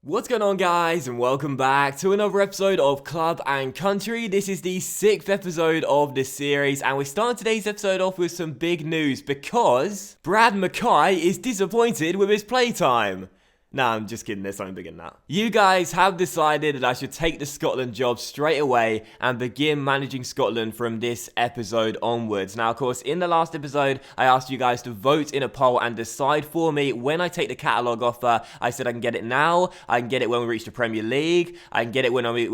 What's going on, guys, and welcome back to another episode of Club and Country. This is the 6th episode of this series, and we're starting today's episode off with some big news because Brad Mackay is disappointed with his playtime. Nah, I'm just kidding, there's something bigger than that. You guys have decided that I should take the Scotland job straight away and begin managing Scotland from this episode onwards. Now, of course, in the last episode, I asked you guys to vote in a poll and decide for me when I take the catalogue offer. I said I can get it now, I can get it when we reach the Premier League, I can get it when I win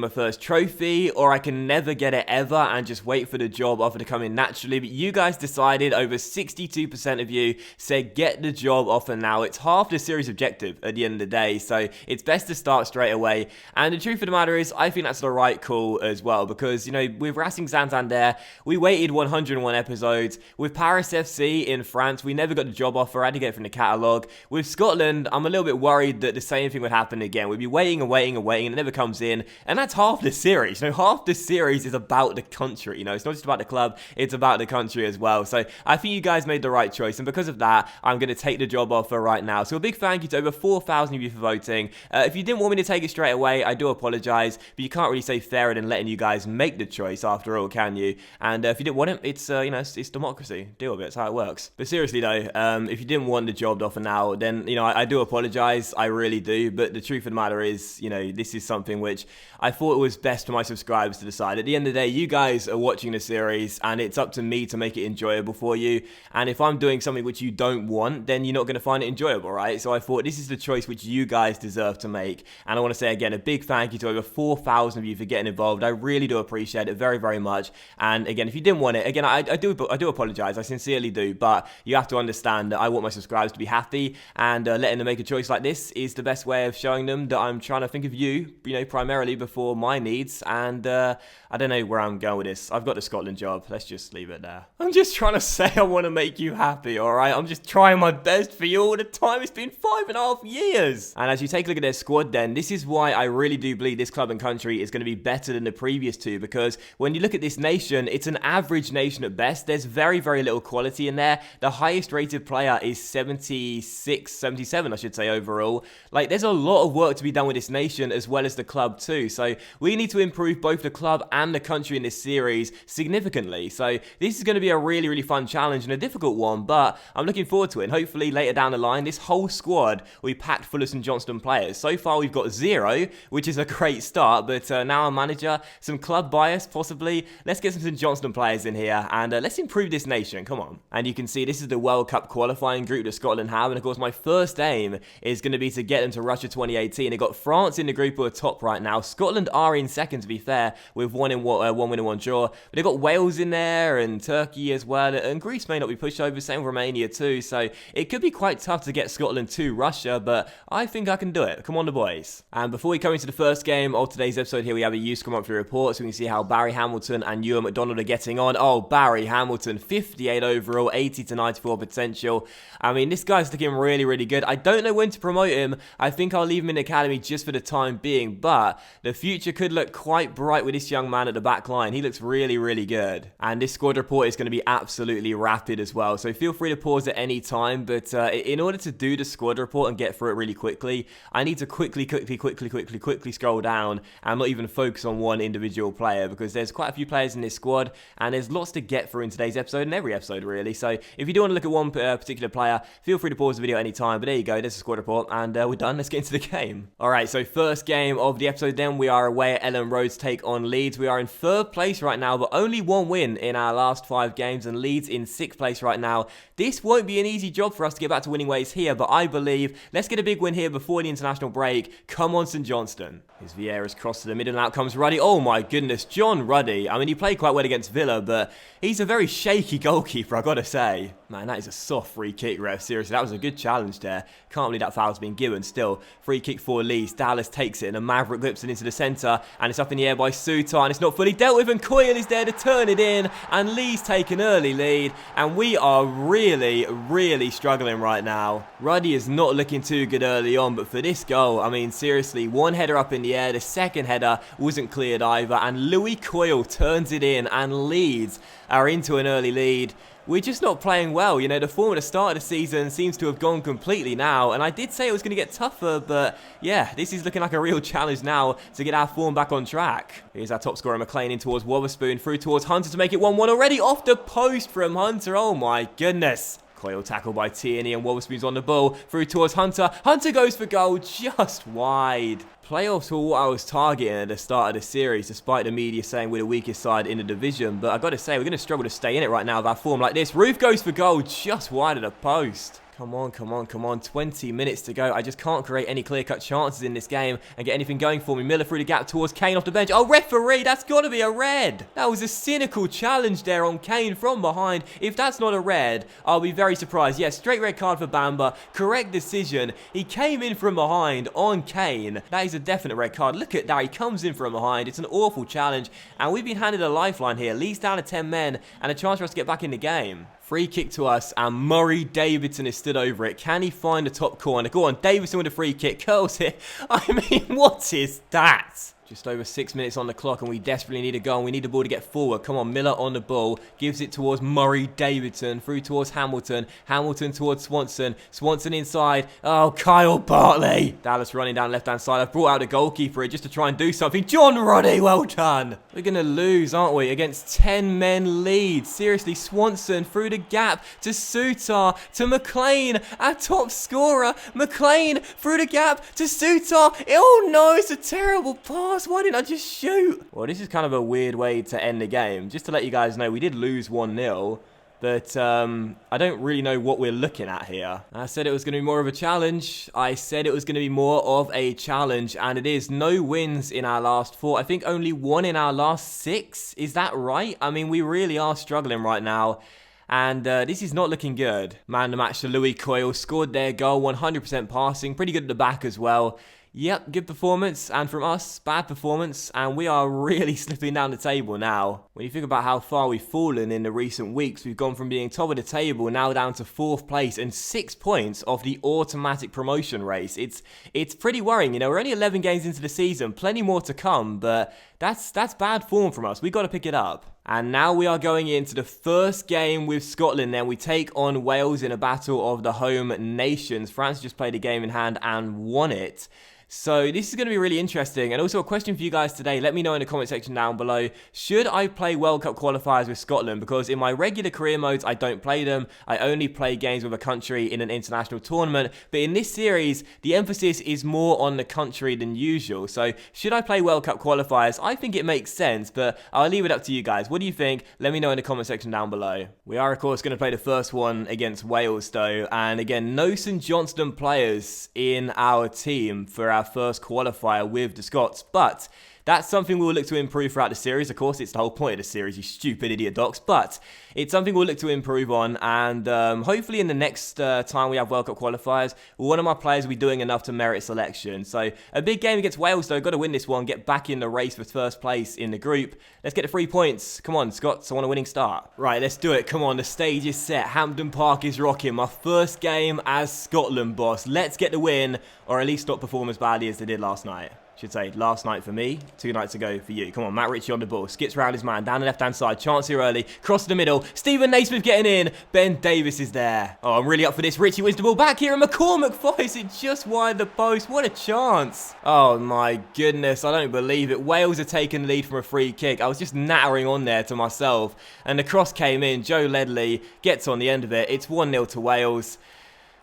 my first trophy, or I can never get it ever and just wait for the job offer to come in naturally. But you guys decided, over 62% of you said get the job offer now. It's half the series objective at the end of the day, so it's best to start straight away. And the truth of the matter is, I think that's the right call as well, because, you know, with Racing Santander, we waited 101 episodes. With Paris FC in France, we never got the job offer. I had to get it from the catalogue. With Scotland, I'm a little bit worried that the same thing would happen again. We'd be waiting and waiting and waiting, and it never comes in. And that's half the series. You know, half the series is about the country. You know, it's not just about the club, it's about the country as well. So I think you guys made the right choice, and because of that, I'm going to take the job offer right now. So a big thank you to over 4,000 of you for voting. If you didn't want me to take it straight away, I do apologize, but you can't really say fairer than letting you guys make the choice after all, can you? And if you didn't want it, it's you know, it's democracy. Deal with it. It's how it works. But seriously though, if you didn't want the job offer now, then, you know, I do apologize. I really do. But the truth of the matter is, you know, this is something which I thought it was best for my subscribers to decide. At the end of the day, you guys are watching the series, and it's up to me to make it enjoyable for you. And if I'm doing something which you don't want, then you're not going to find it enjoyable, right? So I thought this is the choice which you guys deserve to make. And I want to say again, a big thank you to over 4,000 of you for getting involved. I really do appreciate it very, very much. And again, if you didn't want it, again, I do apologize. I sincerely do. But you have to understand that I want my subscribers to be happy, and letting them make a choice like this is the best way of showing them that I'm trying to think of you, you know, primarily before my needs. And I don't know where I'm going with this. I've got the Scotland job. Let's just leave it there. I'm just trying to say I want to make you happy, all right? I'm just trying my best for you all the time. It's been 5.5 years. And as you take a look at their squad then, this is why I really do believe this club and country is going to be better than the previous two, because when you look at this nation, it's an average nation at best. There's very, very little quality in there. The highest rated player is 76, 77, I should say, overall. Like, there's a lot of work to be done with this nation as well as the club too. So we need to improve both the club and the country in this series significantly. So this is going to be a really, really fun challenge and a difficult one, but I'm looking forward to it. And hopefully later down the line, this whole squad will be packed full of St Johnstone players. So far we've got 0, which is a great start, but now our manager, some club bias possibly. Let's get some St Johnstone players in here, and let's improve this nation. Come on. And you can see this is the World Cup qualifying group that Scotland have, and of course my first aim is going to be to get them to Russia 2018. They've got France in the group who are top right now. Scotland are in second, to be fair, with one win and one draw. But they've got Wales in there and Turkey as well, and Greece may not be pushed over, same with Romania too. So it could be quite tough to get Scotland to Russia, but I think I can do it. Come on, the boys. And before we come into the first game of today's episode here, we have a youth monthly report, so we can see how Barry Hamilton and Ewan McDonald are getting on. Oh, Barry Hamilton, 58 overall, 80 to 94 potential. I mean, this guy's looking really, really good. I don't know when to promote him. I think I'll leave him in the academy just for the time being, but the future could look quite bright with this young man at the back line. He looks really, really good. And this squad report is going to be absolutely rapid as well, so feel free to pause at any time. But in order to do the squad report and get through it really quickly, I need to quickly scroll down and not even focus on one individual player, because there's quite a few players in this squad and there's lots to get through in today's episode and every episode really. So if you do want to look at one particular player, feel free to pause the video at any time. But there you go, there's the squad report, and we're done. Let's get into the game. Alright, so first game of the episode then, we are away at Ellen Road to take on Leeds. We are in 3rd place right now, but only 1 win in our last 5 games, and Leeds in 6th place right now. This won't be an easy job for us to get back to winning ways here, but I believe let's get a big win here before the international break. Come on, St Johnstone. His Vieira's cross to the middle, and out comes Ruddy. Oh my goodness, John Ruddy. I mean, he played quite well against Villa, but he's a very shaky goalkeeper, I gotta say. Man, that is a soft free kick, ref. Seriously, that was a good challenge there. Can't believe that foul's been given. Still, free kick for Leeds. Dallas takes it, and a Maverick whips it into the centre, and it's up in the air by Sutar, and it's not fully dealt with, and Coyle is there to turn it in, and Leeds take an early lead, and we are really, really struggling right now. Ruddy is not looking too good early on, but for this goal, I mean, seriously, one header up in the the air. The second header wasn't cleared either, and Louis Coyle turns it in, and Leeds are into an early lead. We're just not playing well. You know, the form at the start of the season seems to have gone completely now, and I did say it was going to get tougher, but yeah, this is looking like a real challenge now to get our form back on track. Here's our top scorer, McLean, in towards Wotherspoon, through towards Hunter to make it 1-1 already, off the post from Hunter. Oh my goodness. Coyle tackled by Tierney, and Wotherspoon's on the ball, through towards Hunter. Hunter goes for goal, just wide. Playoffs were what I was targeting at the start of the series, despite the media saying we're the weakest side in the division. But I've got to say, we're going to struggle to stay in it right now with our form like this. Roof goes for goal, just wide of the post. Come on, come on, come on. 20 minutes to go. I just can't create any clear-cut chances in this game and get anything going for me. Miller through the gap towards Kane off the bench. Oh, referee, that's got to be a red. That was a cynical challenge there on Kane from behind. If that's not a red, I'll be very surprised. Yeah, straight red card for Bamba. Correct decision. He came in from behind on Kane. That is a definite red card. Look at that. He comes in from behind. It's an awful challenge. And we've been handed a lifeline here. Leeds down to 10 men and a chance for us to get back in the game. Free kick to us, and Murray Davidson is stood over it. Can he find the top corner? Go on, Davidson with a free kick. Curls it. I mean, what is that? Just over 6 minutes on the clock, and we desperately need a goal. We need the ball to get forward. Come on, Miller on the ball. Gives it towards Murray Davidson. Through towards Hamilton. Hamilton towards Swanson. Swanson inside. Oh, Kyle Bartley. Dallas running down left-hand side. I've brought out a goalkeeper here just to try and do something. John Roddy, well done. We're going to lose, aren't we, against 10 men lead. Seriously, Swanson through the gap to Sutar, to McLean, our top scorer. McLean through the gap to Sutar. Oh, no, it's a terrible pass. Why didn't I just shoot? Well, this is kind of a weird way to end the game. Just to let you guys know, we did lose 1-0. But I don't really know what we're looking at here. I said it was going to be more of a challenge. I said it was going to be more of a challenge. And it is. No wins in our last 4. I think only 1 in our last 6. Is that right? I mean, we really are struggling right now. And this is not looking good. Man of the match to Louis Coyle. Scored their goal. 100% passing. Pretty good at the back as well. Yep, good performance, and from us, bad performance, and we are really slipping down the table now. When you think about how far we've fallen in the recent weeks, we've gone from being top of the table now down to 4th place and 6 points off the automatic promotion race. It's pretty worrying, you know, we're only 11 games into the season, plenty more to come, but that's bad form from us. We've got to pick it up. And now we are going into the first game with Scotland. Then we take on Wales in a battle of the home nations. France just played a game in hand and won it. So this is going to be really interesting. And also a question for you guys today. Let me know in the comment section down below. Should I play World Cup qualifiers with Scotland? Because in my regular career modes, I don't play them. I only play games with a country in an international tournament. But in this series, the emphasis is more on the country than usual. So should I play World Cup qualifiers? I think it makes sense, but I'll leave it up to you guys. What do you think? Let me know in the comment section down below. We are, of course, going to play the first one against Wales, though. And again, no St Johnstone players in our team for our first qualifier with the Scots, but that's something we'll look to improve throughout the series. Of course, it's the whole point of the series, you stupid idiot docs, but it's something we'll look to improve on, and hopefully in the next time we have World Cup qualifiers, one of my players will be doing enough to merit selection. So a big game against Wales, though. Got to win this one, get back in the race for first place in the group. Let's get the 3 points. Come on, Scots, I want a winning start. Right, let's do it. Come on, the stage is set. Hampden Park is rocking. My first game as Scotland boss. Let's get the win, or at least not perform as badly as they did last night. Should say last night for me, 2 nights ago for you. Come on, Matt Ritchie on the ball. Skips around his man, down the left-hand side. Chance here early. Cross to the middle. Stephen Naismith getting in. Ben Davis is there. Oh, I'm really up for this. Ritchie wins the ball back here, and McCormack fires it just wide the post. What a chance. Oh, my goodness. I don't believe it. Wales are taking the lead from a free kick. I was just nattering on there to myself, and the cross came in. Joe Ledley gets on the end of it. It's 1-0 to Wales.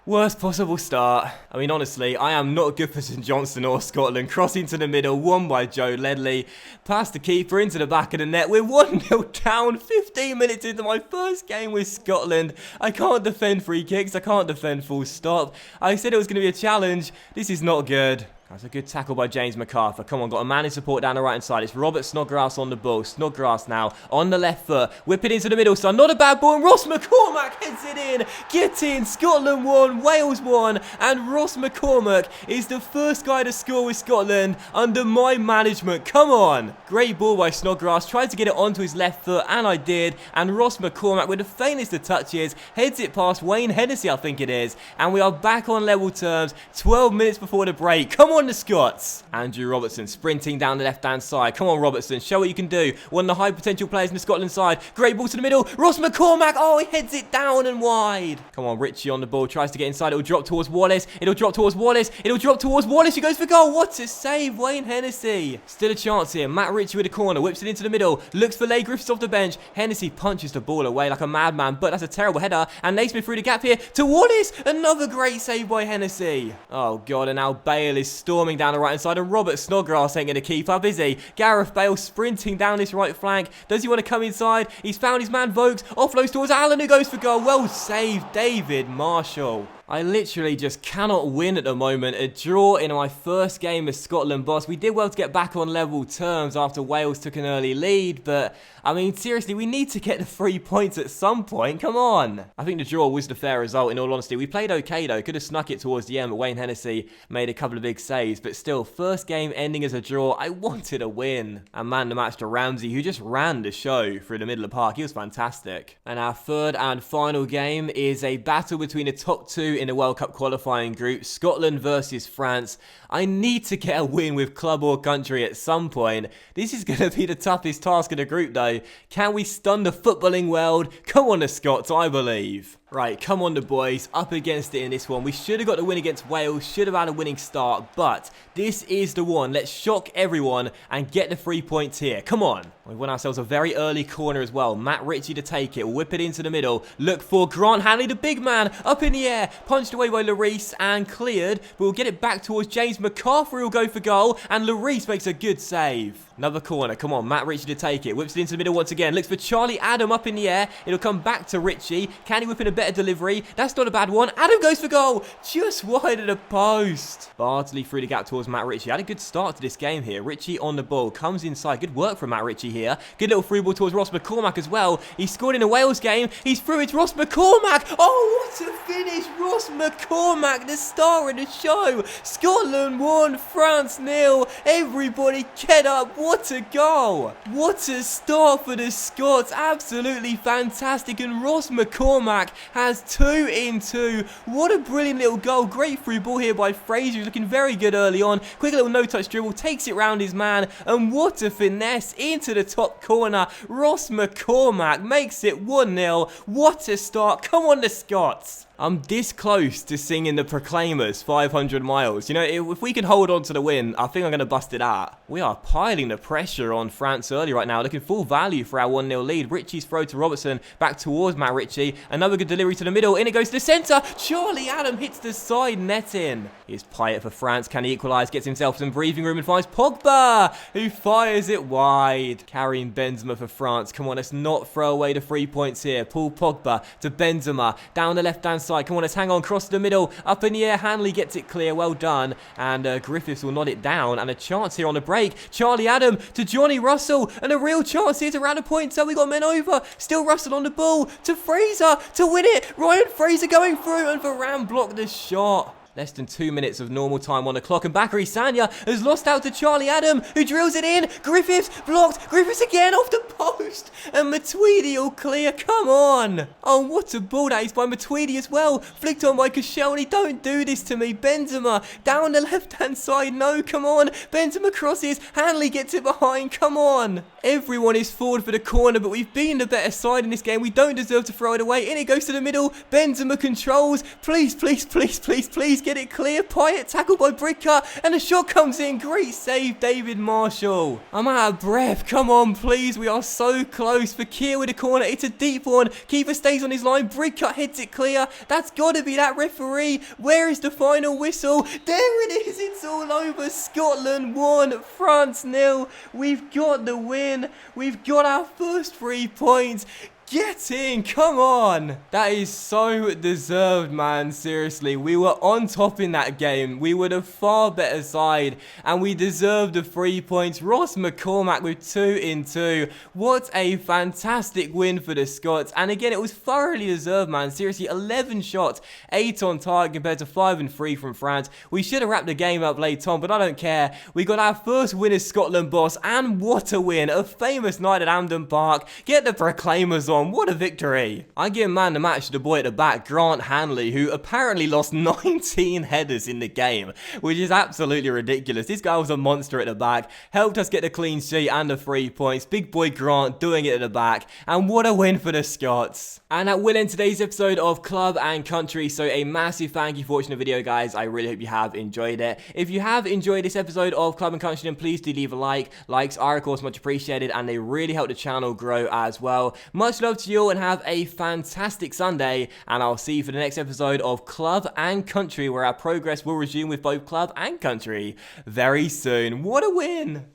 Worst possible start. I mean, honestly, I am not good for St Johnstone or Scotland. Crossing to the middle, won by Joe Ledley. Past the keeper into the back of the net. We're 1-0 down, 15 minutes into my first game with Scotland. I can't defend free kicks. I can't defend full stop. I said it was going to be a challenge. This is not good. That's a good tackle by James MacArthur. Come on, got a man in support down the right-hand side. It's Robert Snodgrass on the ball. Snodgrass now on the left foot. Whip it into the middle, son. Not a bad ball. And Ross McCormack heads it in. Get in. Scotland won. Wales won. And Ross McCormack is the first guy to score with Scotland under my management. Come on. Great ball by Snodgrass. Tried to get it onto his left foot, and I did. And Ross McCormack, with the faintest of touches, heads it past Wayne Hennessy, I think it is. And we are back on level terms 12 minutes before the break. Come on. on, the Scots. Andrew Robertson sprinting down the left-hand side. Come on, Robertson. Show what you can do. One of the high potential players in the Scotland side. Great ball to the middle. Ross McCormack. Oh, he heads it down and wide. Come on, Richie on the ball. Tries to get inside. It'll drop towards Wallace. It'll drop towards Wallace. It'll drop towards Wallace. He goes for goal. What a save, Wayne Hennessy. Still a chance here. Matt Ritchie with a corner. Whips it into the middle. Looks for Leigh Griffiths off the bench. Hennessy punches the ball away like a madman, but that's a terrible header. And Naismith through the gap here to Wallace. Another great save by Hennessy. Oh, God. And now Bale is storming down the right-hand side. And Robert Snodgrass ain't going to keep up, is he? Gareth Bale sprinting down this right flank. Does he want to come inside? He's found his man Vokes. Offloads towards Allen, who goes for goal. Well saved, David Marshall. I literally just cannot win at the moment. A draw in my first game as Scotland boss. We did well to get back on level terms after Wales took an early lead, but I mean, seriously, we need to get the 3 points at some point. Come on. I think the draw was the fair result, in all honesty. We played okay, though. Could have snuck it towards the end, but Wayne Hennessy made a couple of big saves. But still, first game ending as a draw. I wanted a win. And man the match to Ramsey, who just ran the show through the middle of the park. He was fantastic. And our third and final game is a battle between the top two in the World Cup qualifying group, Scotland versus France. I need to get a win with club or country at some point. This is going to be the toughest task of the group, though. Can we stun the footballing world? Come on, the Scots, I believe. Right, come on the boys, up against it in this one. We should have got the win against Wales, should have had a winning start, but this is the one. Let's shock everyone and get the 3 points here. Come on. We've won ourselves a very early corner as well. Matt Ritchie to take it, whip it into the middle. Look for Grant Hanley, the big man, up in the air. Punched away by Lloris and cleared, but we'll get it back towards James McCarthy, who'll go for goal, and Lloris makes a good save. Another corner, come on, Matt Ritchie to take it. Whips it into the middle once again. Looks for Charlie Adam up in the air. It'll come back to Ritchie. Can he whip in a better delivery? That's not a bad one. Adam goes for goal. Just wide of the post. Bardsley through the gap towards Matt Ritchie. Had a good start to this game here. Ritchie on the ball. Comes inside. Good work from Matt Ritchie here. Good little free ball towards Ross McCormack as well. He scored in a Wales game. He's through. It's Ross McCormack. Oh, what a finish. Ross McCormack, the star of the show. Scotland 1, France 0. Everybody get up. What a goal. What a start for the Scots. Absolutely fantastic. And Ross McCormack has 2 in 2. What a brilliant little goal. Great through ball here by Fraser, who's looking very good early on. Quick little no-touch dribble. Takes it round his man. And what a finesse into the top corner. Ross McCormack makes it 1-0. What a start. Come on, the Scots. I'm this close to singing the Proclaimers 500 miles. You know, if we can hold on to the win, I think I'm going to bust it out. We are piling the pressure on France early right now, looking full value for our 1-0 lead. Ritchie's throw to Robertson, back towards Matt Ritchie. Another good delivery to the middle, in it goes to the centre. Charlie Adam hits the side netting. Here's Payet for France. Can he equalise? Gets himself some breathing room and finds Pogba, who fires it wide. Carrying Benzema for France. Come on, let's not throw away the 3 points here. Paul Pogba to Benzema. Down the left-hand side. Come on, let's hang on. Cross to the middle. Up in the air. Hanley gets it clear. Well done. And Griffiths will nod it down. And a chance here on the break. Charlie Adam to Johnny Russell. And a real chance here to round a point. So we got men over. Still Russell on the ball. To Fraser to win it. Ryan Fraser going through. And Varane blocked the shot. Less than 2 minutes of normal time on the clock, and Bakary Sagna has lost out to Charlie Adam, who drills it in. Griffiths blocked. Griffiths again off the post, and Matuidi will clear. Come on! Oh, what a ball that is by Matuidi as well. Flicked on by Koscielny. Don't do this to me. Benzema down the left-hand side. No, come on. Benzema crosses. Hanley gets it behind. Come on. Everyone is forward for the corner, but we've been the better side in this game. We don't deserve to throw it away. In it goes to the middle. Benzema controls. Please, please, please, please, please. Get it clear. Payet tackled by Bricker, and the shot comes in. Great save, David Marshall. I'm out of breath. Come on, please. We are so close. Fakir with the corner. It's a deep one. Keeper stays on his line. Bricker hits it clear. That's got to be that referee. Where is the final whistle? There it is. It's all over. Scotland 1, France 0. We've got the win. We've got our first 3 points. Get in, come on. That is so deserved, man. Seriously, we were on top in that game. We were the far better side, and we deserved the 3 points. Ross McCormack with 2 in 2. What a fantastic win for the Scots. And again, it was thoroughly deserved, man. Seriously, 11 shots, 8 on target compared to 5 and 3 from France. We should have wrapped the game up late on, but I don't care. We got our first win as Scotland boss, and what a win. A famous night at Hampden Park. Get the Proclaimers on. 1, what a victory. I give man the match to the boy at the back, Grant Hanley, who apparently lost 19 headers in the game, which is absolutely ridiculous. This guy was a monster at the back, helped us get the clean sheet and the 3 points. Big boy Grant doing it at the back, and what a win for the Scots. And that will end today's episode of Club and Country, so a massive thank you for watching the video, guys. I really hope you have enjoyed it. If you have enjoyed this episode of Club and Country, then please do leave a like. Likes are, of course, much appreciated, and they really help the channel grow as well. Much love to you all, and have a fantastic Sunday, and I'll see you for the next episode of Club and Country, where our progress will resume with both Club and Country very soon. What a win!